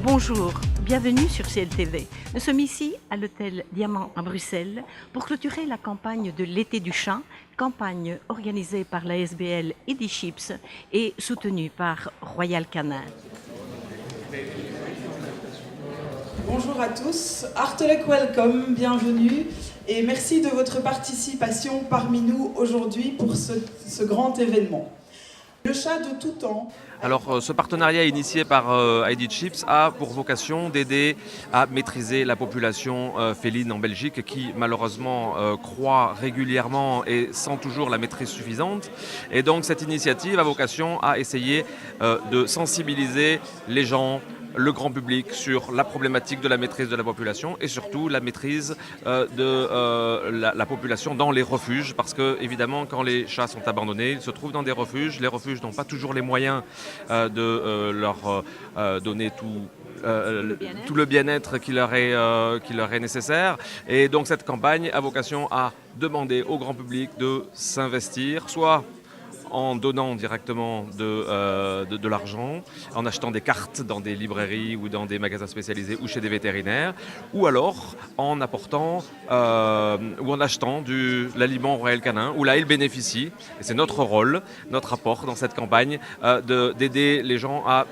Bonjour, bienvenue sur CLTV. Nous sommes ici à l'hôtel Diamant à Bruxelles pour clôturer la campagne de l'été du chat, campagne organisée par la SBL Edichips et soutenue par Royal Canin. Bonjour à tous, hartelijk welcome, bienvenue et merci de votre participation parmi nous aujourd'hui pour ce grand événement. Le chat de tout temps. Alors ce partenariat initié par Edichips a pour vocation d'aider à maîtriser la population féline en Belgique qui malheureusement croît régulièrement et sans toujours la maîtrise suffisante. Et donc cette initiative a vocation à essayer de sensibiliser les gens, le grand public sur la problématique de la maîtrise de la population et surtout la maîtrise de la population dans les refuges parce que évidemment quand les chats sont abandonnés, ils se trouvent dans des refuges. Les refuges n'ont pas toujours les moyens de leur donner tout le bien-être qui leur est nécessaire. Et donc cette campagne a vocation à demander au grand public de s'investir, soit en donnant directement de l'argent, en achetant des cartes dans des librairies ou dans des magasins spécialisés ou chez des vétérinaires, ou alors en apportant ou en achetant l'aliment Royal Canin, où là ils bénéficient, et c'est notre rôle, notre apport dans cette campagne, d'aider les gens à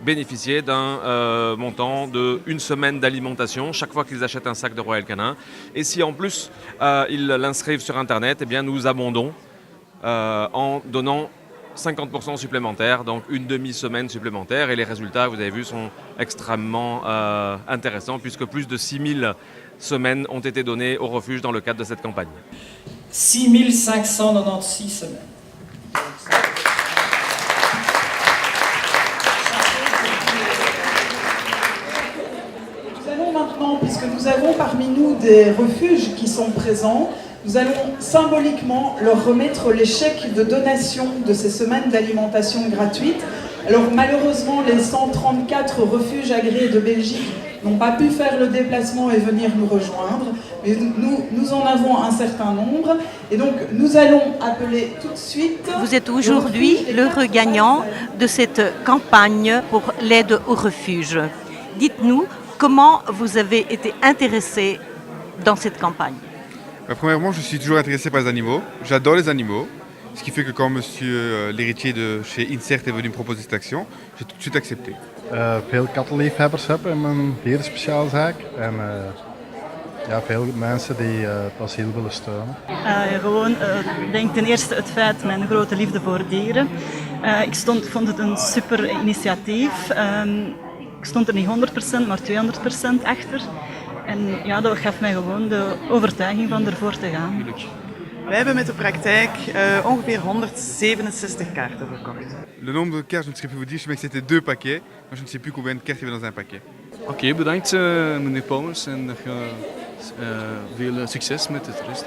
bénéficier d'un montant de 1 semaine d'alimentation chaque fois qu'ils achètent un sac de Royal Canin. Et si en plus ils l'inscrivent sur Internet, eh bien nous abondons en donnant 50% supplémentaires, donc une demi-semaine supplémentaire. Et les résultats, vous avez vu, sont extrêmement intéressants puisque plus de 6000 semaines ont été données au refuge dans le cadre de cette campagne. 6596 semaines. Nous allons maintenant, puisque nous avons parmi nous des refuges qui sont présents, nous allons symboliquement leur remettre les chèques de donation de ces semaines d'alimentation gratuite. Alors malheureusement, les 134 refuges agréés de Belgique n'ont pas pu faire le déplacement et venir nous rejoindre, mais nous en avons un certain nombre. Et donc nous allons appeler tout de suite... Vous êtes aujourd'hui l'heureux gagnant de cette campagne pour l'aide aux refuges. Dites-nous comment vous avez été intéressé dans cette campagne. Premièrement, je suis toujours intéressé par les animaux. J'adore les animaux. Ce qui fait que quand monsieur l'héritier de chez Insert est venu me proposer cette action, j'ai tout de suite accepté. Veel kattenliefhebbers heb in mijn dierenspeciaalzaak. En veel mensen die het asiel willen steunen. Ik denk ten eerste het feit, mijn grote liefde voor dieren. Ik vond het een super initiatief. Ik stond er niet 100%, maar 200% achter. En ja, dat gaf mij gewoon de overtuiging van ervoor te gaan. Wij hebben met de praktijk ongeveer 167 kaarten verkocht. Le nombre de cartes, je ne saurais plus vous dire, je sais que c'était 2 paquets. Maar je ne sais plus combien de cartes il y avait dans un paquet. Oké, bedankt meneer Paulus en veel succes met het rest.